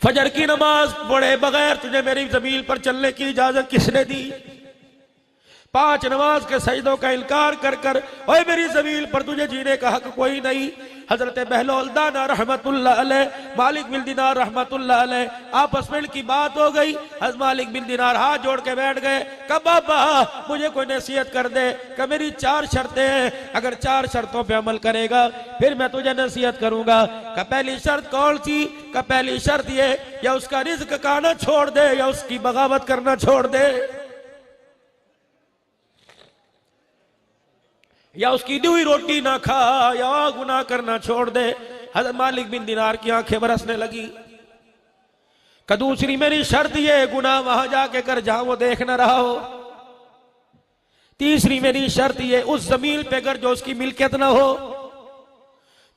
फजर की नमाज पढ़े बगैर तुझे मेरी जमीन पर चलने की इजाजत किसने दी? 5 नमाज के सजदों का इनकार कर कर ओए मेरी जमीन पर तुझे जीने का हक कोई नहीं। हजरत बहलोल दाना रहमतुल्लाह अलैह, मालिक बिन दिनार रहमतुल्लाह अलैह, आपस में इनकी बात हो गई। हज मालिक बिन दिनार हाथ जोड़ के बैठ गए। कहा बाबा मुझे कोई नसीहत कर दे। कहा मेरी 4 शर्तें हैं, अगर 4 शर्तों पे अमल करेगा फिर मैं तुझे नसीहत करूंगा। कहा पहली शर्त कौन सी? कहा पहली शर्त ये, या उसका रिज्क खाना छोड़ दे या उसकी बगावत करना छोड़ दे, या उसकी दी हुई रोटी ना खा या गुनाह करना छोड़ दे। हज़रत मालिक बिन दिनार की आंखें बरसने लगी। का दूसरी मेरी शर्त ये, गुनाह वहां जाके कर जहां वो देख न रहा हो। तीसरी मेरी शर्त ये, उस जमीन पे कर जो उसकी मिल्कियत ना हो।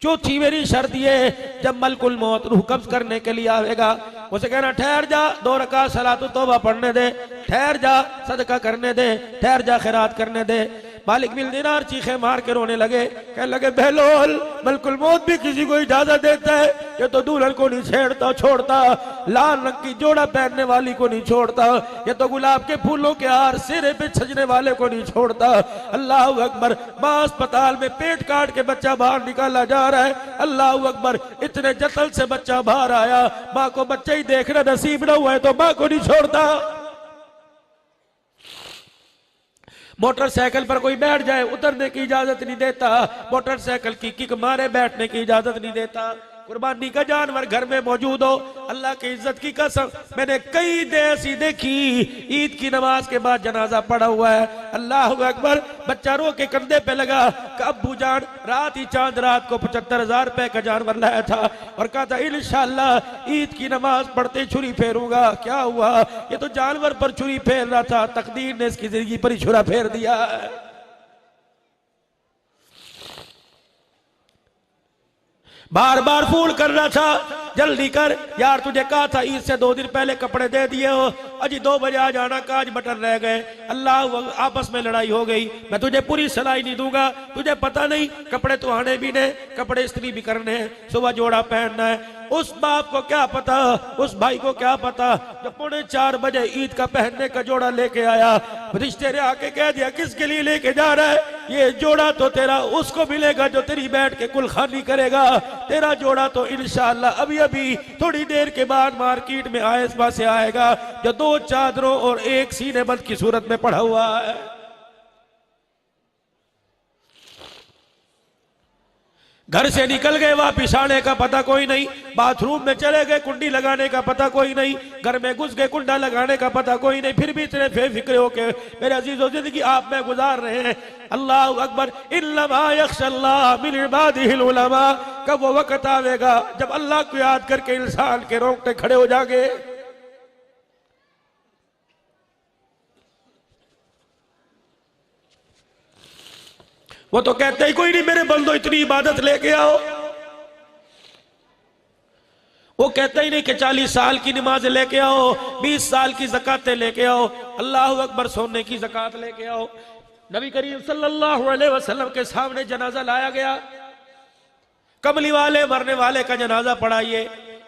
चौथी मेरी शर्त ये, जब मलकुल मौत रूह कब्ज करने के लिए आएगा उसे कहना ठहर जा, 2 रकात सलातु तौबा पढ़ने दे, ठहर जा सदका करने दे, ठहर जा खैरात करने दे। मालिक बिन दिनार चीखे मार के रोने लगे, कहने लगे बहलोल मलकुल मौत भी किसी को इजाजत देता है, ये तो दुल्हन को नहीं छेड़ता छोड़ता, लाल रंग की जोड़ा पहनने वाली को नहीं छोड़ता, ये तो गुलाब के फूलों के हार सिरे पे सजने वाले को नहीं छोड़ता। अल्लाह अकबर, मां अस्पताल में पेट काट के बच्चा बाहर निकाला जा रहा है। अल्लाह अकबर, इतने जतन से बच्चा बाहर आया, मां को बच्चा ही देखना नसीब न हुआ है तो मां को नहीं छोड़ता। मोटरसाइकिल पर कोई बैठ जाए उतरने की इजाजत नहीं देता, मोटरसाइकिल की किक मारे बैठने की इजाजत नहीं देता। कुर्बानी का जानवर घर में मौजूद हो, अल्लाह की इज्जत की कसम मैंने कई ऐसी देखी, ईद की नमाज के बाद जनाजा पड़ा हुआ है। अल्लाह अकबर, बच्चा रो के कंधे पे लगा। अब्बू जान रात ही चांद रात को 75,000 रुपए का जानवर लाया था और कहा था इंशाअल्लाह ईद की नमाज पढ़ते छुरी फेरूंगा। क्या हुआ? ये तो जानवर पर छुरी फेर रहा था, तकदीर ने इसकी जिंदगी पर ही छुरा फेर दिया। बार बार फोन कर रहा था, जल्दी कर यार, तुझे कहा था ईद से 2 दिन पहले कपड़े दे दिए हो, अजी 2 बजे आ जाना, काज बटन रह गए। अल्लाह, आपस में लड़ाई हो गई, मैं तुझे पूरी सलाई नहीं दूंगा, तुझे पता नहीं कपड़े तो आने भी ने, कपड़े इस्त्री भी करने हैं, सुबह जोड़ा पहनना है। उस बाप को क्या पता, उस भाई को क्या पता, जब 3:45 बजे ईद का पहनने का जोड़ा लेके आया, रिश्ते ने आके कह दिया किसके लिए लेके जा रहा है? ये जोड़ा तो तेरा उसको मिलेगा जो तेरी बैठ के कुलखानी करेगा, तेरा जोड़ा तो इंशाअल्लाह अभी अभी थोड़ी देर के बाद मार्केट में आयसबा से आएगा, जो 2 चादरों और 1 सीने बंद की सूरत में पड़ा हुआ है। घर से निकल गए, वापिस आने का पता कोई नहीं, बाथरूम में चले गए, कुंडी लगाने का पता कोई नहीं, घर में घुस गए, कुंडा लगाने का पता कोई नहीं, फिर भी इतने बेफिक्र होके मेरे अजीजों जिंदगी आप में गुजार रहे हैं। अल्लाह अकबर, इन्नमा यख्शल्लाह मिन इबादिहिल उलमा, कब वो वक्त आवेगा जब अल्लाह को याद करके इंसान के रोंगटे खड़े हो जाएंगे। वो तो कहते ही कोई नहीं मेरे बंदो इतनी इबादत लेके आओ, वो कहते ही नहीं कि 40 साल की नमाज लेके आओ, 20 साल की ज़कातें लेके आओ, अल्लाह अकबर सोने की ज़कात लेके आओ। नबी करीम सल्लल्लाहु अलैहि वसल्लम के सामने जनाजा लाया गया, कमली वाले मरने वाले का जनाजा पढ़ाइए।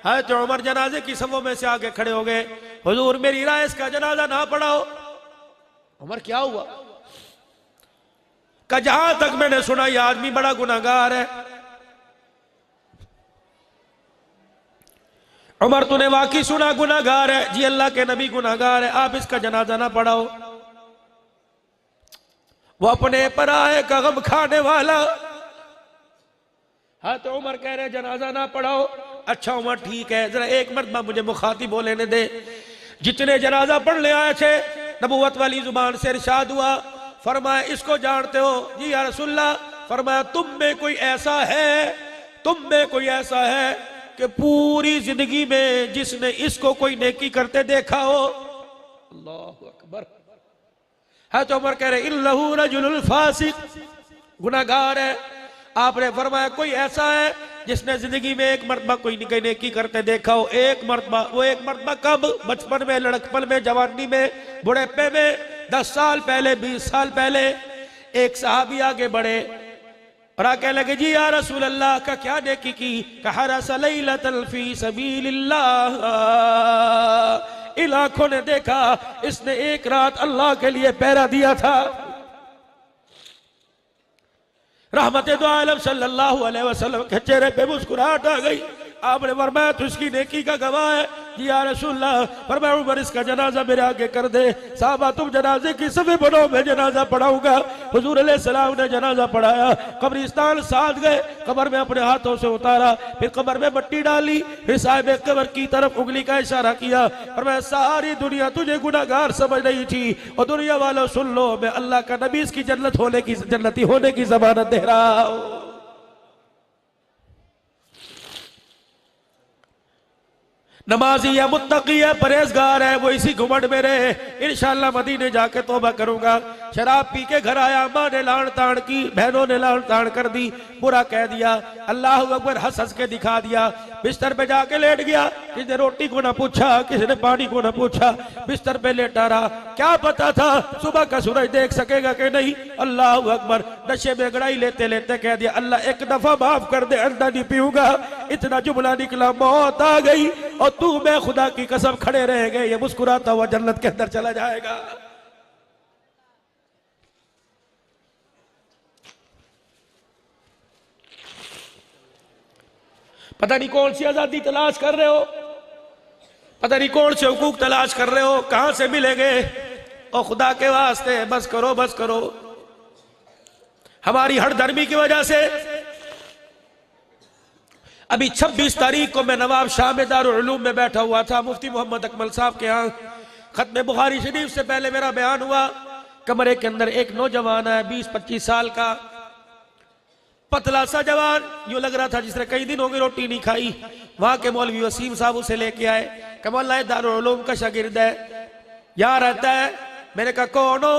हज़रत उमर जनाजे की सफों में से आगे खड़े हो गए, हुजूर मेरी राय इसका जनाजा ना पढ़ाओ। उमर क्या हुआ? का जहां तक मैंने सुना यह आदमी बड़ा गुनाहगार है। उमर तूने वाकई सुना गुनाहगार है? जी अल्लाह के नबी गुनाहगार है, आप इसका जनाजा ना पढ़ाओ। वो अपने पराये का गम खाने वाला। हाँ तो उमर कह रहे जनाजा ना पढ़ाओ। अच्छा उमर ठीक है, जरा एक मरतबा मुझे मुखातिब हो लेने दे। जितने जनाजा पढ़ने आए थे नबूवत वाली जुबान से इरशाद हुआ, फरमाया इसको जानते हो? जी या रसूलल्लाह। फरमाया तुम में कोई ऐसा है, तुम में कोई ऐसा है कि पूरी जिंदगी में जिसने इसको कोई नेकी करते देखा हो? अल्लाह अकबर। है तो उमर कह रहे इन्नहु रजुलुल फासिक, गुनाहगार है। आपने फरमाया कोई ऐसा है जिसने जिंदगी में एक मरतबा कोई नेकी करते देखा हो? एक मरतबा। वो एक मरतबा कब? बचपन में, लड़कपन में, जवानी में, बुढ़ापे में, 10 साल पहले, 20 साल पहले। एक सहाबी आगे बढ़े, और आके लगे जी या रसूल अल्लाह का क्या नेकी की? कहा रसलैलतल फी सबीलिल्लाह, इन आंखों ने देखा इसने एक रात अल्लाह के लिए पहरा दिया था। रहमत दो आलम सल्लल्लाहु अलैहि वसल्लम के चेहरे पे मुस्कुराहट आ गई। आपने फरमाया तो इसकी नेकी का गवाह है जी या रसूलल्लाह। फरमाया उमर इसका जनाजा मेरे आगे कर दे। साहबा तुम जनाजे की सफे बनो, मैं जनाजा पढ़ाऊंगा। हुजूर अलैहिस्सलाम ने जनाजा पढ़ाया, कब्रिस्तान साथ गए, कब्र में अपने हाथों से उतारा, फिर कब्र में मट्टी डाली, फिर साहिब कब्र की तरफ उंगली का इशारा किया और मैं सारी दुनिया तुझे गुनाहगार समझ रही थी और दुनिया वालों सुन लो, मैं अल्लाह का नबी इसकी जन्नती होने की जमानत दे रहा हूं। नमाजी है, मुत्तकी है, परहेजगार है, वो इसी घुमंड में रहे। इंशाअल्लाह मदीने जाके तौबा करूंगा। शराब पी के घर आया, माँ ने लान तान की, बहनों ने लान तान कर दी, बुरा कह दिया, अल्लाह अकबर हंस हंस के दिखा दिया। बिस्तर पे जाके लेट गया, किसी ने रोटी को ना पूछा, किसी ने पानी को ना पूछा, बिस्तर पे लेटा रहा। क्या पता था सुबह का सूरज देख सकेगा कि नहीं। अल्लाह अकबर, नशे में गड़ाई लेते लेते कह दिया अल्लाह एक दफा माफ कर दे, अंडा नहीं पीऊंगा। इतना जुमला निकला, मौत आ गई और तू मैं खुदा की कसम खड़े रह गए। ये मुस्कुराता हुआ जन्नत के अंदर चला जाएगा। पता नहीं कौन सी आजादी तलाश कर रहे हो, पता नहीं कौन से हुकूक तलाश कर रहे हो, कहां से मिलेंगे। और खुदा के वास्ते बस करो, बस करो। हमारी हठधर्मी की वजह से अभी 26 तारीख को मैं नवाब शाह में दारुल उलूम में बैठा हुआ था, मुफ्ती मोहम्मद अकमल साहब के यहाँ खत्म बुखारी शरीफ से पहले मेरा बयान हुआ। कमरे के अंदर एक नौजवान है, 20-25 साल का, पतला सा जवान, यूं लग रहा था जिसने कई दिन हो गए रोटी नहीं खाई। वहां के मौलवी वसीम साहब उसे लेके आए, कमल दारुल उलूम का शागिर्द है, यहाँ रहता है। मैंने कहा कौन हो?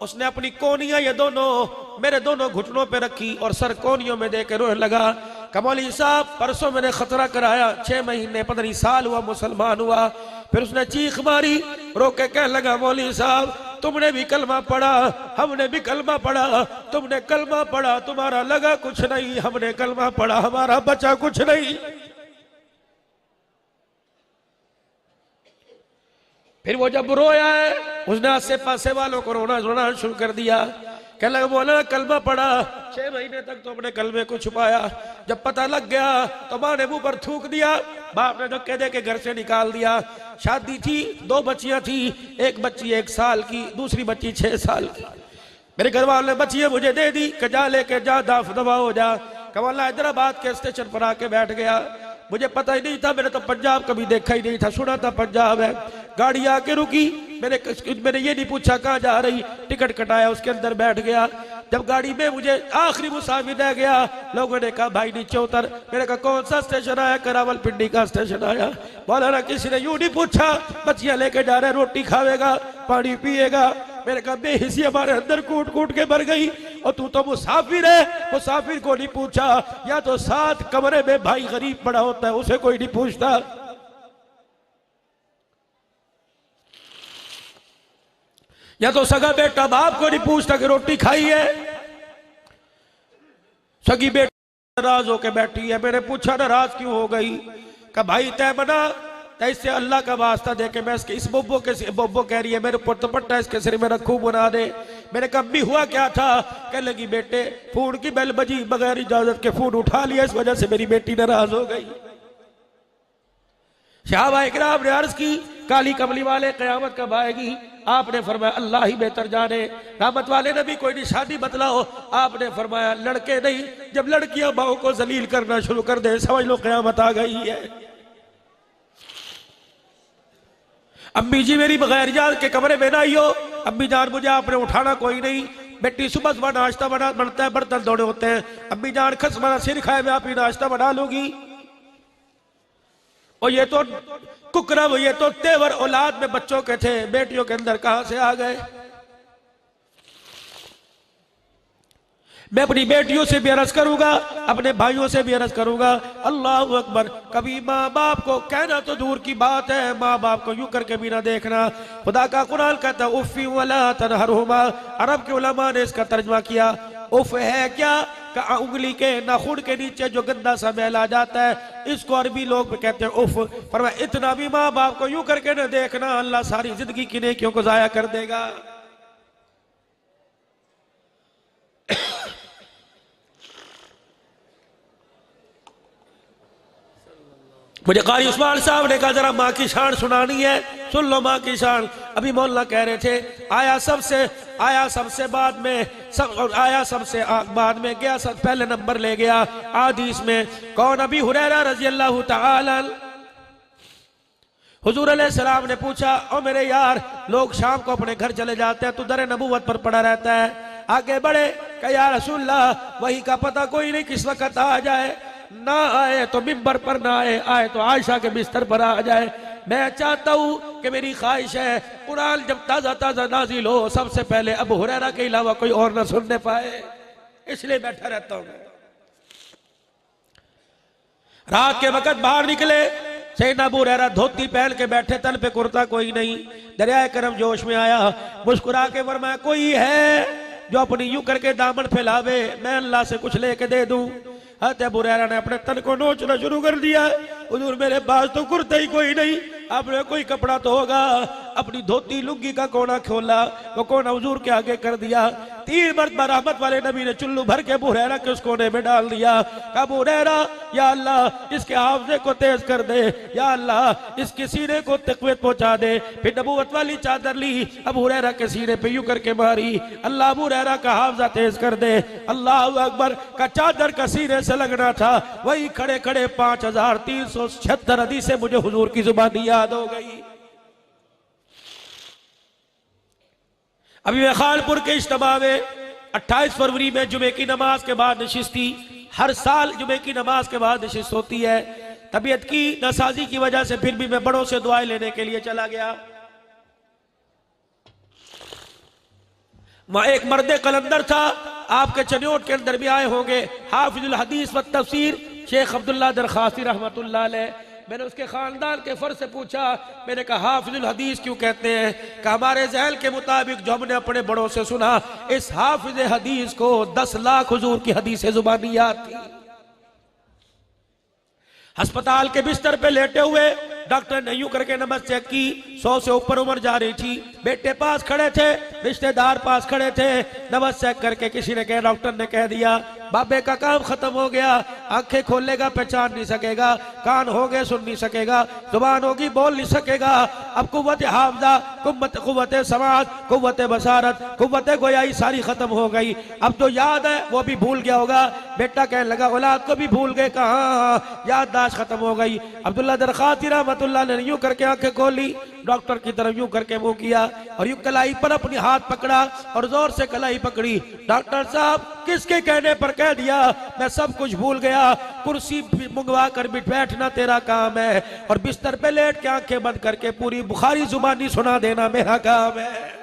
उसने अपनी कोनियां ये दोनों मेरे दोनों घुटनों पे रखी और सर कोनियों में देकर रोने लगा। कमौली साहब परसों मैंने खतरा कराया, 6 महीने 15 साल हुआ मुसलमान हुआ। फिर उसने चीख मारी, रो के कहने लगा मौली साहब तुमने भी कलमा पढ़ा, हमने भी कलमा पढ़ा, तुमने कलमा पढ़ा तुम्हारा लगा कुछ नहीं, हमने कलमा पढ़ा हमारा बचा कुछ नहीं। फिर वो जब रोया है, उसने आसे पासे वालों को रोना शुरू कर दिया। कहने लगा मौलाना कलमा पढ़ा, 6 महीने तक तो अपने कलमे को छुपाया, जब पता लग गया तो माँ ने मुंह पर थूक दिया, बाप ने धक्के दे के घर से निकाल दिया। शादी थी, 2 बच्चियां थी, एक बच्ची 1 साल की, दूसरी बच्ची 6 साल की। मेरे घर वाले ने बच्चियां मुझे दे दी, जा लेके जा, दाफ दबा हो जा। कमला हैदराबाद के स्टेशन पर आके बैठ गया। मुझे पता ही नहीं था, मैंने तो पंजाब कभी देखा ही नहीं था, सुना था पंजाब है। गाड़ी आके रुकी, मैंने ये नहीं पूछा कहाँ जा रही, टिकट कटाया, उसके अंदर बैठ गया। जब गाड़ी में मुझे आखिरी मुसाफिर रह गया, लोगों ने कहा भाई नीचे उतर। मैंने कहा कौन सा स्टेशन आया? करावलपिंडी का स्टेशन आया। मौलाना किसी ने यूं नहीं पूछा, बच्चियां लेके जा रहे, रोटी खाएगा, पानी पिएगा। मैंने कहा बेहिसी हमारे अंदर कूट कूट के भर गई, और तू तो मुसाफिर है, मुसाफिर को नहीं पूछा। या तो साथ कमरे में भाई गरीब पड़ा होता है, उसे कोई नहीं पूछता। या तो सगा बेटा बाप को नहीं पूछता कि रोटी खाई है। सगी बेटा नाराज होके बैठी है। मैंने पूछा नाराज क्यों हो गई? कहा भाई तय बना, तय इससे अल्लाह का वास्ता दे के मैं इस बोबो के बोबो कह रही है मेरे ऊपर दुपट्टा इसके सिर में रखूं, बना दे। मैंने कहा भी हुआ क्या था? कह लगी बेटे फोन की बेल बजी, बगैर इजाजत के फोन उठा लिया, इस वजह से मेरी बेटी नाराज हो गई। साहबा इकराम ने अर्ज की काली कमली वाले कयामत कब आएगी? आपने फरमाया अल्लाह ही बेहतर जाने। रहमत वाले ने भी कोई निशानी बतलाओ। आपने फरमाया लड़के नहीं, जब लड़कियां माओ को जलील करना शुरू कर दे समझ लो कयामत आ गई है। अम्मी जी मेरी बगैर इजाजत के कमरे में ना आई हो। अम्मी जान मुझे आपने उठाना कोई नहीं। बेटी सुबह सुबह नाश्ता बनता है, बर्तन दौड़े होते हैं। अम्मी जान खसमाना सिर खाए मैं आप ही नाश्ता बना लूंगी। और ये तो कुकरम, ये तो तेवर औलाद में बच्चों के थे, बेटियों के अंदर कहां से आ गए? मैं अपनी बेटियों से भी अर्ज करूंगा, अपने भाइयों से भी अर्ज करूंगा, अल्लाह अकबर। कभी माँ बाप को कहना तो दूर की बात है, माँ बाप को यूं करके भी ना देखना। खुदा का कुरान कहता है उफ़्फ़ी वला तनहरहुमा। अरब के उलमा ने इसका तर्जमा किया, उफ है क्या उंगली के नाखून के नीचे जो गंदा सा मैल आ जाता है, इसको अरबी लोग कहते हैं उफ। फरमाया इतना भी माँ बाप को यूं करके न देखना, अल्लाह सारी जिंदगी की नेकियों को जाया कर देगा। मुझे कारी उस्मान साहब ने कहा जरा माँ की शान सुनानी है, सुन लो माँ की शान। अभी मौलाना कह रहे थे आया सबसे बाद में गया, सब पहले नंबर ले गया हदीस में। कौन? अभी हुरैरा रजी अल्लाह तआला। हुजूर अलैहिस्सलाम ने पूछा, ओ मेरे यार, लोग शाम को अपने घर चले जाते हैं, तू दर नबूवत पर पड़ा रहता है। आगे बढ़े, कहा या रसूलल्लाह, वही का पता कोई नहीं किस वक्त आ जाए, ना आए तो मिंबर पर ना आए तो आयशा के बिस्तर पर आ जाए। मैं चाहता हूं कि मेरी ख्वाहिश है कुरान जब ताजा ताजा नाजिल हो, सबसे पहले अबू हुरैरा के अलावा कोई और ना सुनने पाए, इसलिए बैठा रहता हूं। रात के वक्त बाहर निकले, सैयदना अबू हुरैरा धोती पहन के बैठे, तन पे कुर्ता कोई नहीं। दरियाए करम जोश में आया, मुस्कुरा के फरमाया कोई है जो अपनी यूं करके दामन फैलावे, मैं अल्लाह से कुछ लेके दे दूं। अबू हुरैरा ने अपने तन को नोचना शुरू कर दिया। हुजूर मेरे पास तो कुर्ता ही कोई नहीं, आपने कोई कपड़ा तो होगा। अपनी धोती लुंगी का कोना खोला, वो कोना हुजूर के आगे कर दिया। 3 मरतबा रहमत वाले नबी ने चुल्लू भर के अबू हुरैरा के उस कोने में डाल दिया। अबू हुरैरा, या अल्लाह इसके हाफजे को तेज कर दे, या अल्लाह इसके सीने को तकवीत पहुंचा दे। फिर नबूवत वाली चादर ली, अबू हुरैरा के सीने पे यूं करके मारी, अल्लाह अबू हुरैरा का हाफजा तेज कर दे। अल्लाह अकबर का चादर का सीने से लगना था, वही खड़े खड़े 5376 हदीसें मुझे हुजूर की जुबानी याद हो गई। अभी मैं खानपुर के इज्तिमा में 28 फरवरी में जुमे की नमाज के बाद नशिस्त थी। हर साल जुमे की नमाज के बाद नशिस्त होती है। तबीयत की नासाजी की वजह से फिर भी मैं बड़ों से दुआएं लेने के लिए चला गया। वहां एक मर्द कलंदर था, आपके चन्योट के अंदर भी आए होंगे, हाफिजुल हदीस व तफसीर शेख अब्दुल्ला दरखास्ती रहमतुल्लाह अलैह। मैंने उसके खानदान के फर्ज से पूछा, मैंने कहा हाफिजुल हदीस क्यों कहते हैं? कि हमारे ज़हन के मुताबिक जो हमने अपने बड़ों से सुना, इस हाफिज हदीस को 10 लाख हुजूर की हदीस जुबानी याद थी। अस्पताल के बिस्तर पे लेटे हुए डॉक्टर ने यूं करके नब्ज चेक की, 100 से ऊपर उम्र जा रही थी। बेटे पास खड़े थे, रिश्तेदार पास खड़े थे। नब्ज चेक करके किसी ने कहा, डॉक्टर ने कह दिया बाबे का काम खत्म हो गया। आंखें खोलेगा पहचान नहीं सकेगा, कान हो गए सुन नहीं सकेगा, जुबान होगी बोल नहीं सकेगा। अब कुव्वत हाफजा, कुव्वत समाज, कुव्वत बसारत, कुव्वत गोयाई सारी खत्म हो गई। अब जो याद है वो भी भूल गया होगा। बेटा कहने लगा औलाद को भी भूल गए, कहा याददाश्त खत्म हो गई। अब्दुल्ला दरखास्ती रहमतुल्लाह ने यूं करके आंखें खोली, डॉक्टर की तरफ यूं करके मुंह किया और यूं कलाई पर अपनी हाथ पकड़ा और जोर से कलाई पकड़ी। डॉक्टर साहब किसके कहने पर कह दिया? मैं सब कुछ भूल गया, कुर्सी मंगवा कर बैठना तेरा काम है और बिस्तर पे लेट के आंखें बंद करके पूरी बुखारी जुबानी सुना देना मेरा काम है।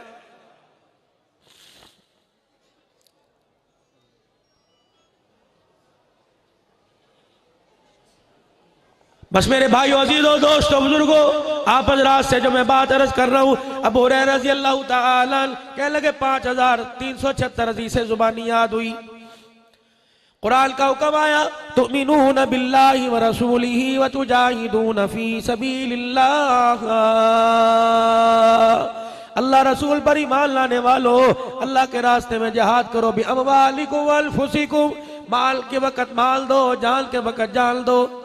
बस मेरे भाइयों, अजीजों, दोस्तों, बुजुर्गों, आप हजरात से जो मैं बात अर्ज कर रहा हूँ, अबू हुरैरा रज़ी अल्लाह तआला कह लगे 5376 हदीसें जुबानी याद हुई। कुरान का हुक्म आया, तुमिनून बिल्लाहि व रसूलिही व तुजाहिदून फी सबीलिल्लाह। अल्लाह रसूल पर ईमान लाने वालों, अल्लाह के रास्ते में जिहाद करो। भी अमवालिकुम व अनफुसिकुम, माल के वक्त माल दो, जान के वक्त जान दो।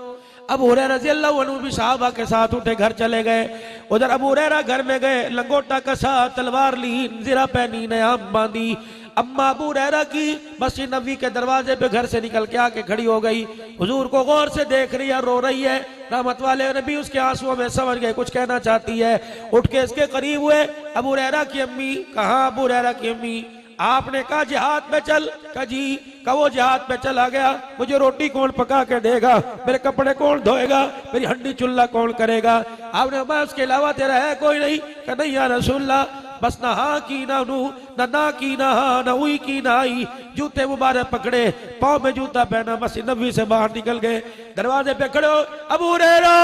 अबू हुरैरा रज़ी अल्लाहु अन्हु भी सहाबा के साथ उठे, घर चले गए। उधर अबू हुरैरा घर में गए, लंगोटा कसा, तलवार ली, ज़िरा पहनी, नयाब बांधी। अम्मा अबू हुरैरा की मस्जिद नबवी के दरवाजे पे घर से निकल के आके खड़ी हो गई। हुजूर को गौर से देख रही है, रो रही है। रहमत वाले नबी उसके आंसुओं में समझ गए कुछ कहना चाहती है। उठ के इसके करीब हुए, अबू हुरैरा की अम्मी। कहाँ अबू हुरैरा की अम्मी? आपने कहा जिहाद में चल। कहा जी। कहा वो जिहाद में चला गया, मुझे रोटी कौन पका के देगा, मेरे कपड़े कौन धोएगा, मेरी हंडी चुल्ला कौन करेगा? आपने कहा उसके अलावा तेरा है कोई नहीं? कहा नहीं या रसूलल्लाह, बस ना हाँ की ना नू, ना की ना हाँ, ना हुई की ना आई। जूते मुबारक पकड़े, पाँव में जूता पहना, मस्जिद नबवी से बाहर निकल गए। दरवाजे पे खड़े हो, अबू हुरैरा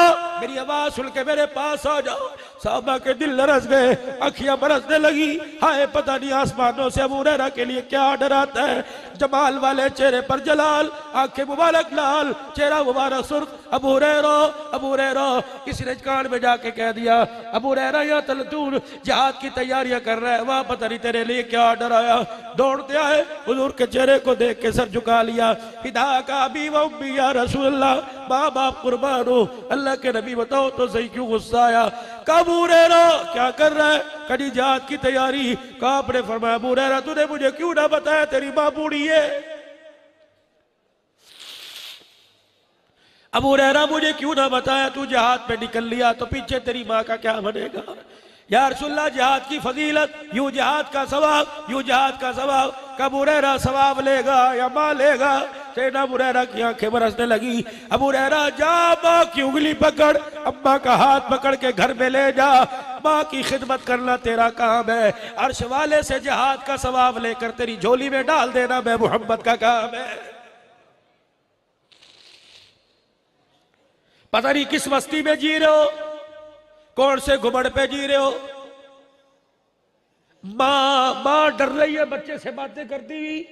मेरी आवाज सुन के मेरे पास आ जाओ। साहबा के दिल लरस गए, अखियां बरसने लगी। हाय पता नहीं आसमानों से अबू हुरैरा के लिए क्या ऑर्डर आता है। जमाल वाले चेहरे पर जलाल, आंखें मुबारक लाल, चेहरा मुबारक सुर्ख। अबू हुरैरा किसी कान में जाके कह दिया, अबू हुरैरा या तलतून जिहाद की तैयारियां कर रहा है, वहां पता नहीं तेरे लिए क्या ऑर्डर आया। दौड़ते आए, हुजूर के चेहरे को देख के सर झुका लिया। फिदा का अबी व उम्मी या रसूल अल्लाह, माँ बाप कुर्बान हो, अल्लाह के नबी बताओ तो सही क्यों गुस्सा आया। अबू हुरैरा क्या कर रहा है? कड़ी जिहाद की तैयारी। कहा आपने फरमाया, अबू हुरैरा तूने मुझे क्यों ना बताया, तेरी मां बूढ़ी है। अबू हुरैरा मुझे क्यों ना बताया, तू जिहाद पे निकल लिया तो पीछे तेरी मां का क्या बनेगा। या रसूलल्लाह जिहाद की फजीलत, यूं जिहाद का सवाब, यूं जिहाद का सवाब। अबू हुरैरा सवाब लेगा या मां लेगा? सैयदना अबू हुरैरा की आंखें बरसने लगी। अबू हुरैरा जा मां की उंगली पकड़, अम्मा का हाथ पकड़ के घर में ले जा, मां की खिदमत करना तेरा काम है। अर्श वाले से जिहाद का सवाब लेकर तेरी झोली में डाल देना मैं मोहम्मद का काम है। पता नहीं किस मस्ती में जी रहे हो, कौन से घुमड़ पे जी रहे हो। मां डर रही है बच्चे से बातें करती हुई,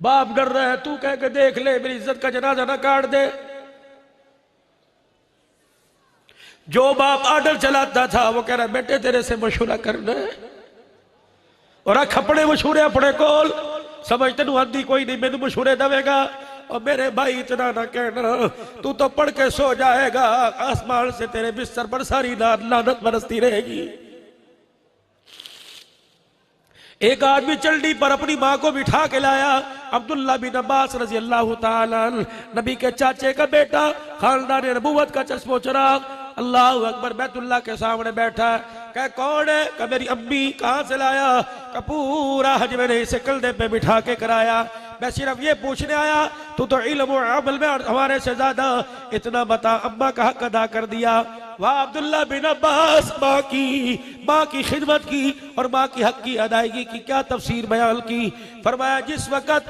बाप डर रहा है, तू कह के देख ले मेरी इज्जत का जनाजा ना काट दे। जो बाप आर्डर चलाता था वो कह रहा है बेटे तेरे से मशूरा करना है, और खपड़े मशूरे अपने कोल, समझ तेन आंधी कोई नहीं, मैनू मशूरे देवेगा। और मेरे भाई इतना ना कहना, तू तो पढ़ के सो जाएगा, आसमान से तेरे बिस्तर पर सारी रात लानत बरसती रहेगी। एक आदमी चलनी पर अपनी मां को बिठा के लाया। अब्दुल्ला बिन अब्बास रजी अल्लाह ताला नबी के चाचे का बेटा, खानदान नबूवत का चश्मो चिराग, अल्लाह अकबर, बैतुल्लाह के सामने बैठा है। कह कौन है? कह मेरी अम्मी। कहां से लाया? कह पूरा हज मैंने इसे कंधे पे बिठा के कराया, मैं सिर्फ ये पूछने आया, तू तो इल्म और अमल में हमारे से ज्यादा, इतना बता, अम्मा का हक अदा कर दिया। वाह अब्दुल्ला बिन अब्बास, माँ की खिदमत की और माँ की हक की अदायगी की क्या तफसीर बयान की। फरमाया जिस वक़्त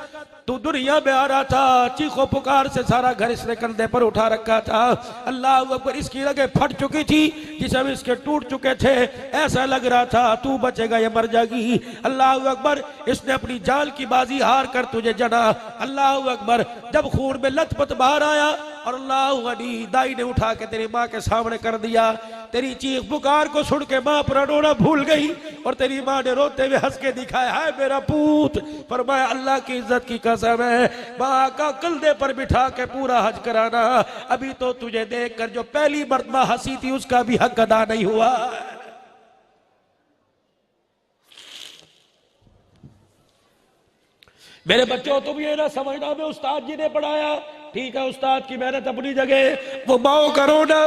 तू दुनिया में आ रहा था, चीखो पुकार से सारा घर इसने कंधे पर उठा रखा था। अल्लाह अकबर, इसकी रगें फट चुकी थी, जिसम इसके टूट चुके थे, ऐसा लग रहा था तू बचेगा या मर जाएगी। अल्लाह अकबर, इसने अपनी जान की बाजी हार कर तुझे जना। अल्लाह अकबर, जब खून में लथपथ बाहर आया और अल्लाह अली दाई ने उठा के तेरी माँ के सामने कर दिया। तेरी चीख पुकार को सुन के माँ पर रोना भूल गई और तेरी माँ ने रोते हुए हंस के दिखाया, है मेरा पूत। फरमाया अल्लाह की इज्जत की कसम है, माँ का कंधे पर बिठा के पूरा हज कराना। अभी तो तुझे देखकर जो पहली मर्तबा हंसी थी उसका भी हक अदा नहीं हुआ। मेरे बच्चों, तुम ये ना समझना मैं उस्ताद जी ने पढ़ाया, ठीक है उस्ताद की मेहनत अपनी जगह, वो माओ करो ना।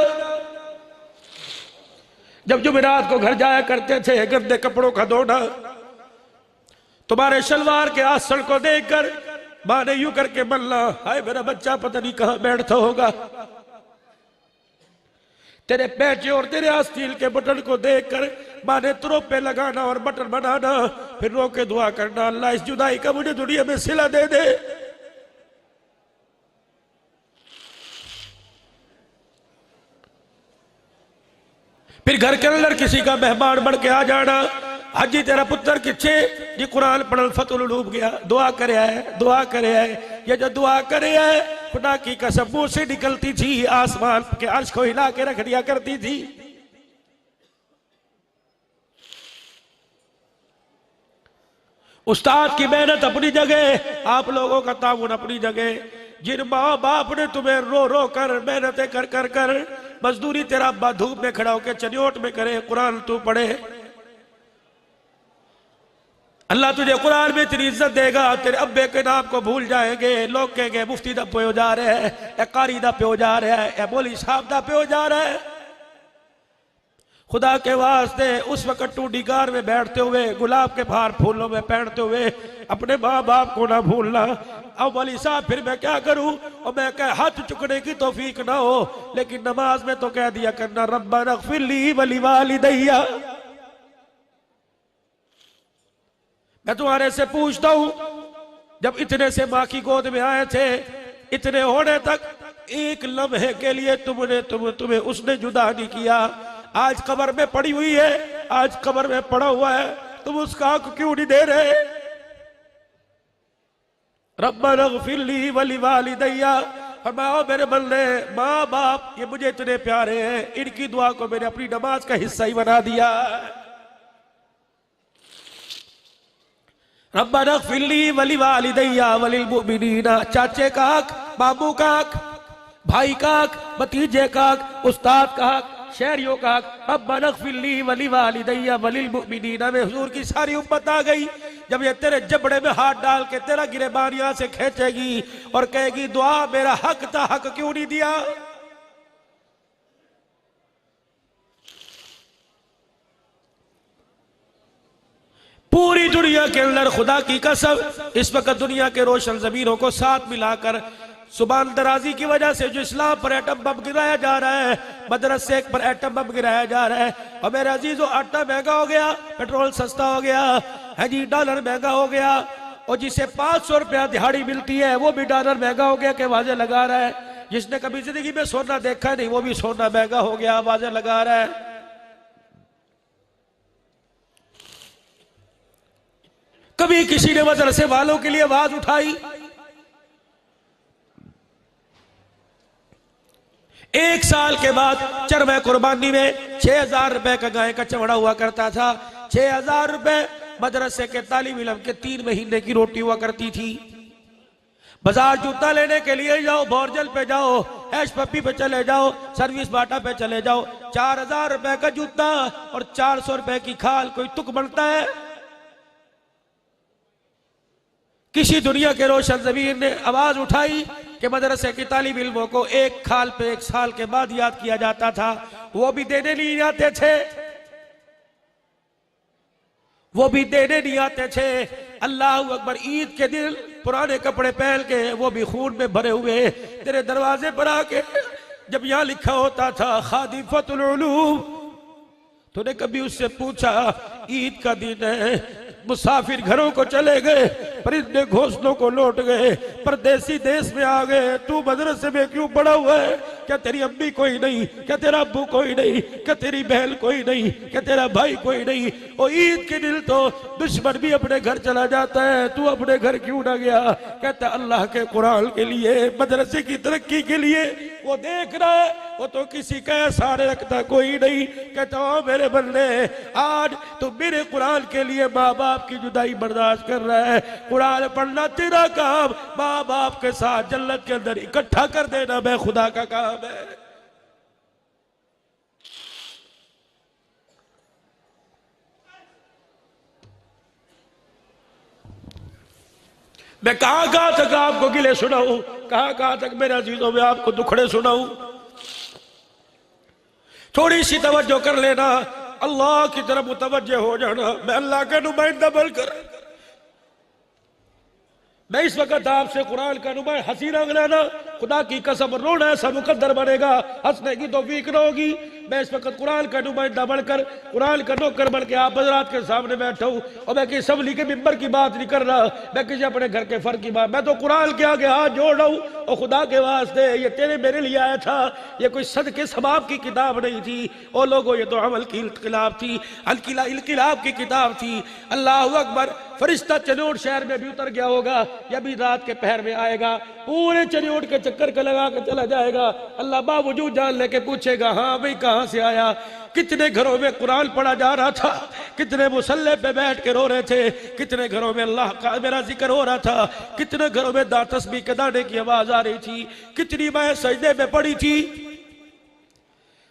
जब जुमेरात को घर जाया करते थे, गंदे कपड़ों का धोना, तुम्हारे शलवार के आसन को देखकर मां ने यूं करके मल्ला, हाय मेरा बच्चा पता नहीं कहां बैठता होगा। तेरे पैचे और तेरे आस्तीन के बटन को देखकर मां ने तुरोपे लगाना और बटन बनाना, फिर रो के दुआ करना, अल्लाह इस जुदाई का मुझे दुनिया में सिला दे दे। फिर घर के अंदर किसी का मेहमान बढ़ के आ जाना, हाजी तेरा पुत्र किच्छे जी कुरान पढ़ल फतुल डूब गया, दुआ करे है, दुआ करे है। ये जो दुआ करे है खुदा की कसम मुंह से निकलती थी, आसमान के अर्श को हिला के रख दिया करती थी। उस्ताद की मेहनत अपनी जगह, आप लोगों का ताउन अपनी जगह। जिन माँ बाप ने तुम्हें रो रो कर मेहनतें कर कर कर मजदूरी तेरा अब्बा धूप में खड़ा होकर चनियोट में करे, कुरान तू पढ़े, अल्लाह तुझे कुरान में इतनी इज्जत देगा, तेरे अब्बे के नाम को भूल जाएंगे। लोग कहेंगे मुफ्ती दा प्यो जा रहे हैं, कारी दा प्यो जा रहा है, मौली साहब दा प्यो जा रहा है। खुदा के वास्ते उस वक्त टूडी गार में बैठते हुए, गुलाब के फार फूलों में पहनते हुए अपने माँ बाप को ना भूलना। अब मौली साहब फिर मैं क्या करूं, और मैं कह हाथ चुकने की तौफीक ना हो, लेकिन नमाज में तो कह दिया करना रब्बना इग़फिरली वली वालिदैया। मैं तुम्हारे से पूछता हूं, जब इतने से माँ की गोद में आए थे, इतने होने तक एक लम्हे के लिए तुम्हें उसने जुदा नहीं किया। आज कब्र में पड़ी हुई है, आज कब्र में पड़ा हुआ है, तुम उसका हक क्यों नहीं दे रहे? रब्बना ग़फ़िरली वलिवालिदैया, फरमाओ मेरे बंदे माँ बाप ये मुझे इतने प्यारे हैं, इनकी दुआ को मैंने अपनी नमाज का हिस्सा ही बना दिया। रब्बना ग़फ़िरली वलिवालिदैया वलिलमुमिनीना, चाचे का हक, मामू का हक, भाई का हक, भतीजे का हक, उस्ताद का हक, शहरियों का हक। रब्बना ग़फ़िरली वलिवालिदैया वलिलमुमिनीना में हुजूर की सारी उम्मत आ गई। जब ये तेरे जबड़े में हाथ डाल के तेरा गिरेबान यहां से खींचेगी और कहेगी दुआ मेरा हक था, हक क्यों नहीं दिया? पूरी दुनिया के अंदर खुदा की कसम इस वक्त दुनिया के रोशन जमीनों को साथ मिलाकर सुबान दराजी की वजह से जो इस्लाम पर एटम बम गिराया जा रहा है, मदरसे पर एटम बम गिराया जा रहा है। और मेरे अजीजों आटा महंगा हो गया, पेट्रोल सस्ता हो गया है जी, डॉलर महंगा हो गया, और जिसे 500 रुपया दिहाड़ी मिलती है वो भी डॉलर महंगा हो गया के आवाजें लगा रहा है। जिसने कभी जिंदगी में सोना देखा नहीं वो भी सोना महंगा हो गया आवाजें लगा रहा है। कभी किसी ने मदरसे वालों के लिए आवाज उठाई? एक साल के बाद चरवा कुर्बानी में 6000 रुपए का गाय का चमड़ा हुआ करता था। 6000 रुपए मदरसे के तालिब इल्म के 3 महीने की रोटी हुआ करती थी। बाजार जूता लेने के लिए जाओ, बोरजल पे जाओ, ऐश पप्पी पे चले जाओ, सर्विस बाटा पे चले जाओ, 4000 रुपए का जूता और 400 रुपए की खाल, कोई तुक बनता है? किसी दुनिया के रोशन ज़मीन ने आवाज उठाई कि मदरसे की तालिब इल्मों को एक खाल पे 1 साल के बाद याद किया जाता था, वो भी देने नहीं आते थे, वो भी देने नहीं आते थे। अल्लाह अकबर, ईद के दिन पुराने कपड़े पहन के वो भी खून में भरे हुए तेरे दरवाजे पर आके, जब यहां लिखा होता था खादिफतुल उलूम, तूने कभी उससे पूछा ईद का दिन है, मुसाफिर घरों को चले गए, परिंदे घोंसलों को लौट गए, परदेसी देश में आ गए, तू मदरसे में क्यों पड़ा हुआ है? क्या तेरी अम्मी कोई नहीं? क्या तेरा अब्बू कोई नहीं? क्या तेरी बहन कोई नहीं? क्या तेरा भाई कोई नहीं? और ईद के दिन तो दुश्मन भी अपने घर चला जाता है, तू अपने घर क्यों ना गया? कहता अल्लाह के कुरान के लिए, मदरसे की तरक्की के लिए वो देख रहा है, वो तो किसी का सारे रखता कोई नहीं। कहता ओ मेरे बंदे, आज तो मेरे कुरान के लिए माँ बाप की जुदाई बर्दाश्त कर रहा है, कुरान पढ़ना तेरा काम, माँ बाप के साथ जन्नत के अंदर इकट्ठा कर देना मैं खुदा का काम है। मैं कहां कहां तक आपको गिले सुनाऊं, कहां कहां तक मेरे अजीजों में आपको दुखड़े सुनाऊं। थोड़ी सी तवज्जो कर लेना, अल्लाह की तरफ मुतवज्जे हो जाना। मैं अल्लाह का नुमाइंदा बनकर, मैं इस वक्त आपसे कुरान का नुमाइंदा, हंसी रंग लेना, खुदा की कसम रोना ऐसा मुकद्दर बनेगा, हंसने की तौफीक न होगी। मैं इस वक्त कुरान का नुमाइंदा बनकर, कुरान का नौकर बन के आप हज़रात के सामने बैठा हूं, और मैं किसी असम्बली के मिंबर की बात नहीं कर रहा, मैं किसी अपने घर के फर्क की बात, मैं तो कुरान के आगे हाथ जोड़ रहा हूं। और खुदा के वास्ते ये तेरे मेरे लिए आया था, ये कोई सदके सवाब की किताब नहीं थी। ओ लोगों, ये तो अमल की इनकलाब थी, इनकलाब की किताब थी। अल्लाह अकबर, फरिश्ता चनोट शहर में भी उतर गया होगा, या भी रात के पहर में आएगा, पूरे चनोट के चक्कर का लगा के चला जाएगा। अल्लाह बावजूद जान लेके पूछेगा हाँ भाई कहां से आया? कितने घरों में कुरान पढ़ा जा रहा था, कितने मुसल्ले पे बैठ के रो रहे थे, कितने घरों में अल्लाह का मेरा जिक्र हो रहा था, कितने घरों में दांत तस्बीह के दाने की आवाज आ रही थी, कितनी मैं सजदे में पड़ी थी।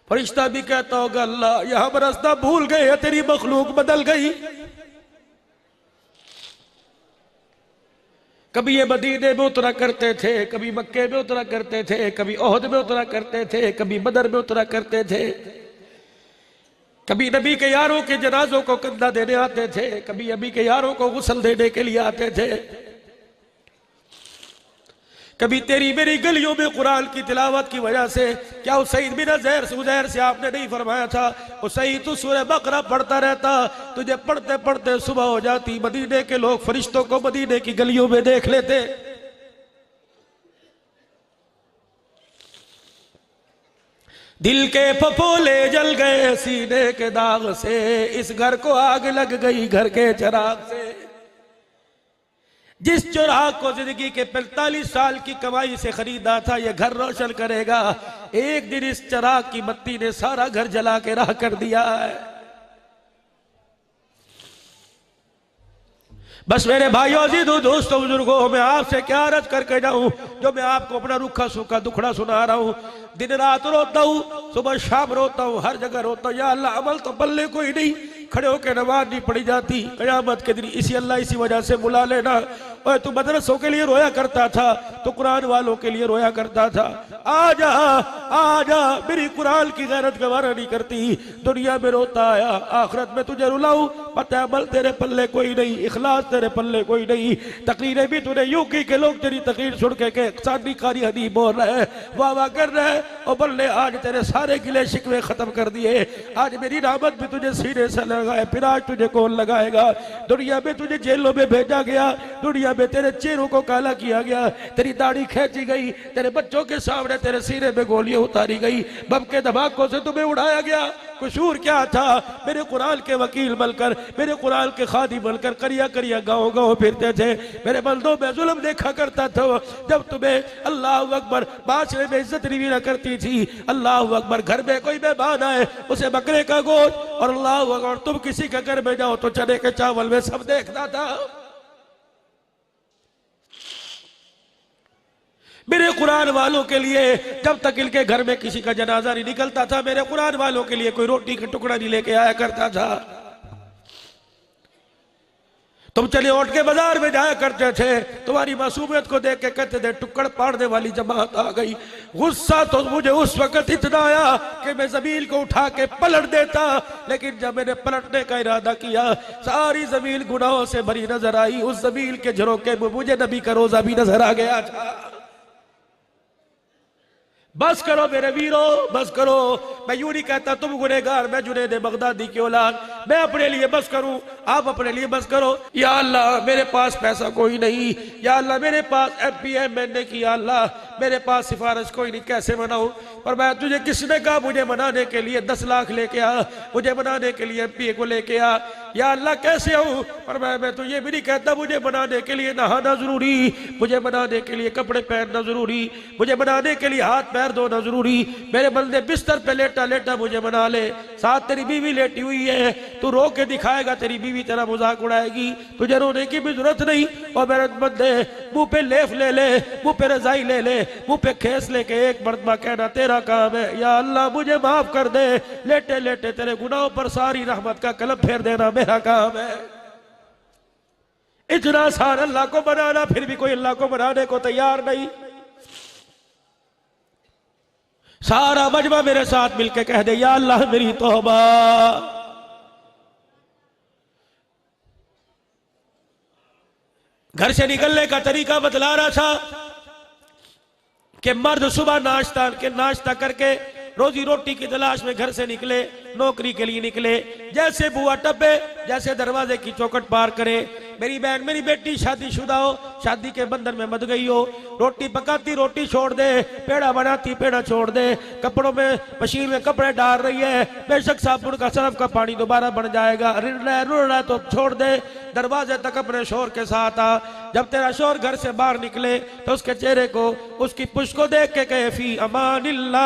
फरिश्ता भी कहता होगा अल्लाह यहां पर रास्ता भूल गए, तेरी मखलूक बदल गई। कभी ये मदीने में उतरा करते थे, कभी मक्के में उतरा करते थे, कभी ओहद में उतरा करते थे, कभी बदर में उतरा करते थे, कभी नबी के यारों के जनाजों को कंधा देने आते थे, कभी नबी के यारों को गुस्ल देने के लिए आते थे, कभी तेरी मेरी गलियों में कुरान की तिलावत की वजह से। क्या उसैद बिन उज़ैर से आपने नहीं फरमाया था उसैद तू सूरह बकरा पढ़ता रहता, तुझे पढ़ते पढ़ते सुबह हो जाती, मदीने के लोग फरिश्तों को मदीने की गलियों में देख लेते। दिल के फफोले जल गए सीने के दाग से, इस घर को आग लग गई घर के चराग से। जिस चिराग को जिंदगी के 45 साल की कमाई से खरीदा था ये घर रोशन करेगा, एक दिन इस चिराग की बत्ती ने सारा घर जला के राह कर दिया है। बस मेरे भाइयों, अजीजों, दोस्तों, बुजुर्गों, मैं आपसे क्या अर्ज करके जाऊं, जो मैं आपको अपना रूखा सूखा दुखड़ा सुना रहा हूं। दिन रात रोता हूं, सुबह शाम रोता हूं, हर जगह रोता हूं। या अल्लाह, अमल तो पल्ले कोई नहीं, खड़े होकर नमाज नहीं पड़ी जाती। कयामत के दिन इसी अल्लाह इसी वजह से बुला लेना। और तू मदरसों के लिए रोया करता था, तो कुरान वालों के लिए रोया करता था। आजा आजा, मेरी कुरान की गैरत गवारा नहीं करती। दुनिया में रोता आया, आखिरत में तुझे रुलाऊं। पता है अमल तेरे पल्ले कोई नहीं, इखलास तेरे पल्ले कोई नहीं। तकरीरें भी तूने यूं की के लोग तेरी तकरीर सुन के सादी कारी हदी बोल रहे हैं, वाह वाह कर रहे हैं। और बल्ले आज तेरे सारे गिले शिकवे खत्म कर दिए। आज मेरी रहमत भी तुझे सीने से लगाए, फिर आज तुझे कौन लगाएगा। दुनिया में तुझे जेलों में भेजा गया, दुनिया में तेरे चेहरों को काला किया गया, तेरी दाढ़ी खींची गई, तेरे बच्चों के सामने तेरे सीने में गोलियां उतारी गई, बम के धमाकों से तुम्हें उड़ाया गया। कसूर क्या था? मेरे कुरान के वकील बनकर, मेरे कुरान के खादी बनकर करिया करिया गाँव गाँव फिरते थे। मेरे बंदों में जुल्म देखा करता था। जब तुम्हें अल्लाह अकबर बादशाह में इज्जत नहीं ना करती थी, अल्लाह अकबर घर में कोई मेहमान आए उसे बकरे का गोश्त, और अल्लाह अकबर तुम किसी के घर में जाओ तो चने के चावल में सब देखता था। मेरे कुरान वालों के लिए जब तक इनके घर में किसी का जनाजा नहीं निकलता था, मेरे कुरान वालों के लिए कोई रोटी का टुकड़ा नहीं लेके आया करता था। तुम चले उठ के बाजार में जाया करते थे, तुम्हारी मासूमियत को देख के कहते थे टुकड़ पाड़ने वाली जमात आ गई। गुस्सा तो मुझे उस वक्त इतना आया कि मैं जमीन को उठा के पलट देता, लेकिन जब मैंने पलटने का इरादा किया, सारी जमीन गुनाहों से भरी नजर आई। उस जमीन के झरोके में मुझे नबी का रोजा भी नजर आ गया था। बस करो मेरे वीरों, बस करो। मैं यूं नहीं कहता तुम गुनहगार, मैं जुनैद बगदादी की औलाद, मैं अपने लिए बस करूं, आप अपने लिए बस करो। या अल्लाह, मेरे पास पैसा कोई नहीं, या अल्लाह मेरे पास एमपीएम मैंने की, या अल्लाह मेरे पास सिफारिश कोई नहीं, कैसे मनाऊं? पर मैं तुझे किसने कहा मुझे मनाने के लिए 10 लाख लेके आ, मुझे मनाने के लिए एमपीए को लेके आ? या अल्लाह कैसे आऊं? पर मैं तो ये भी नहीं कहता मुझे बनाने के लिए नहाना जरूरी, मुझे बनाने के लिए कपड़े पहनना जरूरी, मुझे बनाने के लिए हाथ पैर धोना जरूरी। मेरे बंदे बिस्तर पे लेटा लेटा मुझे बना ले, साथ तेरी बीवी लेटी हुई है, तू रो के दिखाएगा, तेरी बीवी तेरा मजाक उड़ाएगी, तुझे रोने की भी जरूरत नहीं। और मेरे बंदे मुंह पे लेफ ले ले, मुंह पे रजाई ले ले, मुंह पे खेस लेके एक मर्तबा कहना तेरा काम है, या अल्लाह मुझे माफ कर दे। लेटे लेटे तेरे गुनाहों पर सारी रहमत का कलम फेर देना मेरा काम है। इतना आसान अल्लाह को बनाना, फिर भी कोई अल्लाह को बनाने को तैयार नहीं। सारा मजमा मेरे साथ मिलके कह दे, या अल्लाह मेरी तौबा। घर से निकलने का तरीका बतला रहा था कि मर्द सुबह नाश्ता करके रोजी रोटी की तलाश में घर से निकले, नौकरी के लिए निकले। जैसे बुआ टपे, जैसे दरवाजे की चौखट पार करे, मेरी बहन मेरी बेटी शादीशुदा हो, शादी के बंधन में मत गई हो, रोटी पकाती रोटी छोड़ दे, पेड़ा बनाती पेड़ा छोड़ दे, कपड़ों में मशीन में कपड़े डाल रही है, बेशक साबुन का सरफ का पानी दोबारा बन जाएगा, रुड़ रहा है तो छोड़ दे, दरवाजे तक अपने शोर के साथ आ। जब तेरा शोर घर से बाहर निकले तो उसके चेहरे को, उसकी पुष्ट को देख के कहे फी अमानिल्लाह,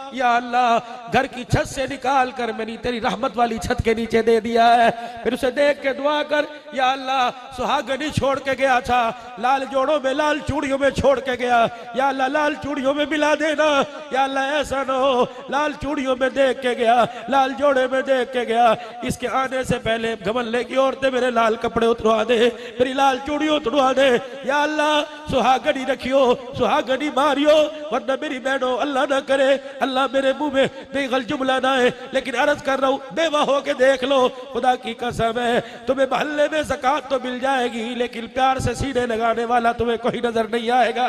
या अल्लाह घर की छत से निकाल कर मेरी तेरी रहमत वाली छत के नीचे दे दिया है। फिर उसे देख के दुआ कर, या अल्लाह सुहागनी छोड़ के गया था, लाल जोड़ों में लाल चूड़ियों में छोड़ के गया, या अल्लाह लाल चूड़ियों में मिला देना। या अल्लाह ऐसा ना हो लाल चूड़ियों में देख के गया, लाल जोड़े में देख के गया, इसके आने से पहले घमंडे की औरतें मेरे लाल कपड़े उतरवा दे, मेरी लाल चूड़ियों उतरवा दे। या अल्लाह सुहागनी रखियो, सुहागनी मारियो, वरना मेरी बहनों अल्लाह ना करे, अल्लाह मेरे मुंह में बेगल जुमला ना है, लेकिन अर्ज कर रहा हूं बेवा हो के देख लो, खुदा की कसम है तुम्हें मोहल्ले में ज़कात तो मिल जाएगी, लेकिन प्यार से सीने लगाने वाला तुम्हें कोई नजर नहीं आएगा।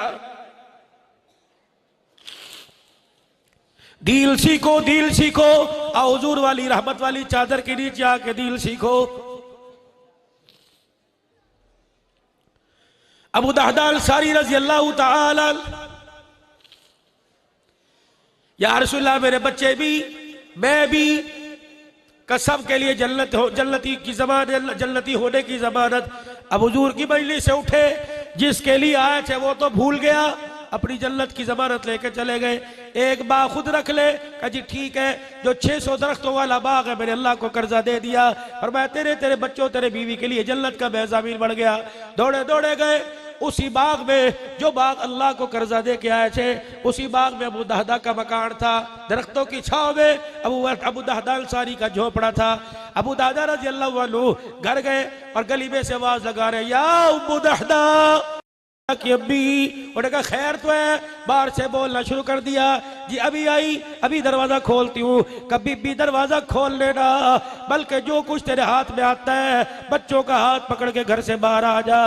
दिल सीखो, दिल सीखो, आओ हुजूर वाली रहमत वाली चादर के नीचे आके दिल सीखो। अबू दहदा अंसारी रज़ी अल्लाह तआला, या रसूलल्लाह मेरे बच्चे भी मैं भी कसम के लिए जन्नती की जमानत, जन्नती होने की जमानत अब हुजूर की मजलिस से उठे, जिसके लिए आए थे वो तो भूल गया, अपनी जन्नत की जमानत लेके चले गए। एक बाग खुद रख ले, कहा जी ठीक है, जो 600 दरख्तों वाला बाग है मैंने अल्लाह को कर्जा दे दिया, और मैं तेरे बच्चों तेरे बीवी के लिए जन्नत का बेज़मीन बढ़ गया। दौड़े दौड़े गए उसी बाग में, जो बाग अल्लाह को कर्जा दे के आए थे, उसी बाग में अबू दहदा का मकान था। दरख्तों की छाव में अबू दहदा अंसारी का झोपड़ा था। अबू दहदा रज़ी अल्लाह अन्हु घर गए और गली में से आवाज लगा रहे, या अबू दहदा की अब्बी। उन्होंने कहा खैर तो है, बाहर से बोलना शुरू कर दिया, जी अभी आई, अभी दरवाजा खोलती हूँ। कभी भी दरवाजा खोल लेना, बल्कि जो कुछ तेरे हाथ में आता है बच्चों का हाथ पकड़ के घर से बाहर आ जा।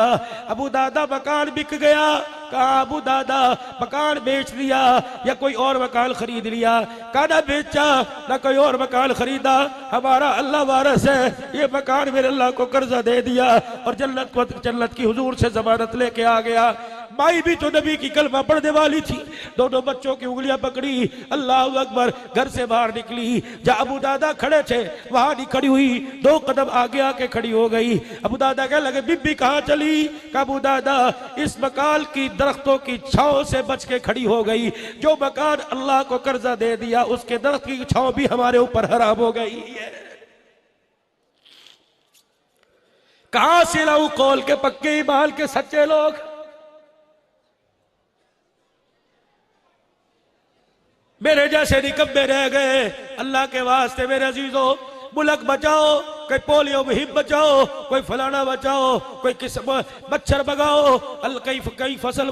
अबू दादा मकान बिक गया। कहा अबू दादा मकान बेच दिया या कोई और मकान खरीद लिया? कहा ना बेचा ना कोई और मकान खरीदा, हमारा अल्लाह वारस है, ये मकान मेरे अल्लाह को कर्जा दे दिया और जन्नत की हुजूर से जमानत लेके आ गया। माई भी तो नबी की कलमा पढ़ने वाली थी, दोनों बच्चों की उंगलियां पकड़ी, अल्लाह अकबर, घर से बाहर निकली। जहाँ अबू दादा खड़े थे वहां नहीं खड़ी हुई, 2 कदम आगे आके खड़ी हो गई। अबू दादा कह लगे बीबी कहाँ चली? कहा अबू दादा इस मकान की दरख्तों की छांव से बच के खड़ी हो गई। जो मकान अल्लाह को कर्जा दे दिया उसके दरख्त की छांव भी हमारे ऊपर हराम हो गई है। कहां से लाऊं कौल के पक्के ईमान के सच्चे लोग? मेरे जैसे निकम्मे रह गए। अल्लाह के वास्ते मेरे अजीजों, मुल्क बचाओ, कोई पोलियो मुहिम बचाओ, कोई फलाना बचाओ, कोई किस मच्छर भगाओ, कई फसल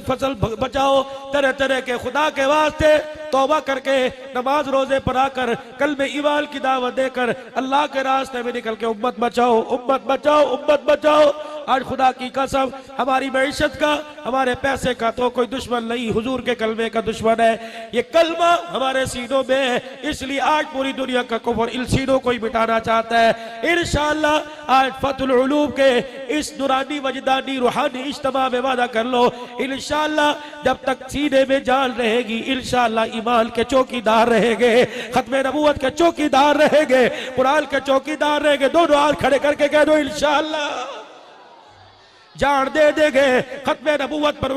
बचाओ, तरह तरह के खुदा के वास्ते तौबा करके नमाज रोजे पर आकर कल में ईमान की दावत देकर अल्लाह के रास्ते में निकल के उम्मत बचाओ, उम्मत बचाओ, उम्मत बचाओ। आज खुदा की कसम हमारी मैशत का, हमारे पैसे का तो कोई दुश्मन नहीं, हुजूर के कलमे का दुश्मन है। ये कलमा हमारे सीनों में है, इसलिए आज पूरी दुनिया का कुफ्र इन सीनों को ही मिटाना चाहता है। इंशाअल्लाह आज फतहुल उलूम के इस नुरानी वजदानी रूहानी इज्तिमा में वादा कर लो, इंशाअल्लाह जब तक सीने में जान रहेगी इंशाअल्लाह ईमान के चौकीदार रहेंगे, खत्मे नबूवत के चौकीदार रहेंगे, कुरान के चौकीदार रहेंगे। दोनों हाथ खड़े करके कह दो इंशाअल्लाह जान दे देंगे। खत्मे नबूवत पर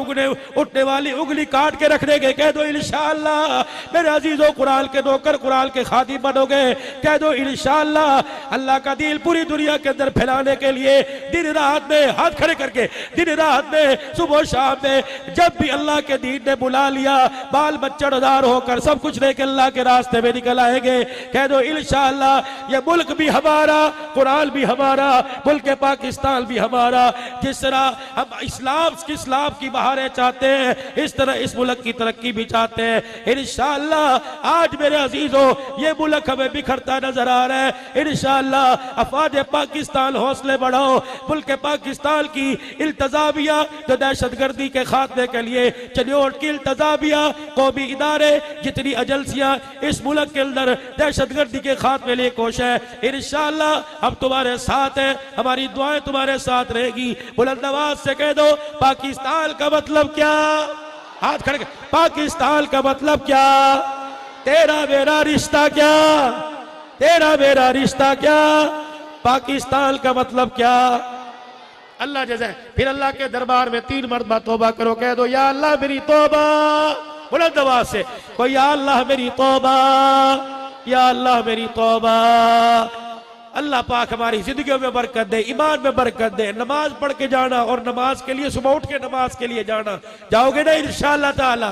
उठने वाली उंगली काट के रख देंगे, कह दो इंशाअल्लाह। मेरे अजीजों कुरान के नौकर, कुरान के खादिम बनोगे, कह दो इंशाअल्लाह। अल्लाह का दीन पूरी दुनिया के अंदर फैलाने के लिए दिन रात में हाथ खड़े करके, दिन रात में सुबह शाम में जब भी अल्लाह के दीन ने बुला लिया, बाल बच्चेदार होकर सब कुछ लेके अल्लाह के रास्ते में निकल आएंगे। कह दो इंशाअल्लाह ये मुल्क भी हमारा, कुरान भी हमारा, मुल्क पाकिस्तान भी हमारा। जिस तरह हम इस्लाम की बहारें चाहते हैं, इस तरह इस मुल्क की तरक्की भी चाहते हैं इंशाअल्लाह। आज मेरे अजीजों ये मुल्क हमें बिखरता नजर आ रहा है, इंशाअल्लाह अफवाज पाकिस्तान हौसले बढ़ाओ। मुल्क पाकिस्तान की इल्तजामिया जो दहशतगर्दी के खात्मे के लिए चनियोट की इल्तजामिया, कौमी इदारे, जितनी एजेंसियां इस मुल्क के अंदर दहशतगर्दी के खात्मे लिए कोशिश है, इंशाअल्लाह हम तुम्हारे साथ हैं, हमारी दुआएं तुम्हारे साथ रहेगी। बुलंदवाज से कह दो पाकिस्तान का मतलब क्या? हाथ खड़े, पाकिस्तान का मतलब क्या? तेरा मेरा रिश्ता क्या? तेरा मेरा रिश्ता क्या? पाकिस्तान का मतलब क्या? अल्लाह जैसे फिर अल्लाह के दरबार में 3 मरतबा तौबा करो, कह दो या अल्लाह मेरी तौबा। बुलंदवाज से कोई या अल्लाह मेरी तौबा, या अल्लाह मेरी तौबा। अल्लाह पाक हमारी जिंदगियों में बरकत दे, ईमान में बरकत दे। नमाज पढ़ के जाना और नमाज के लिए सुबह उठ के नमाज के लिए जाना, जाओगे ना इंशाअल्लाह ताला।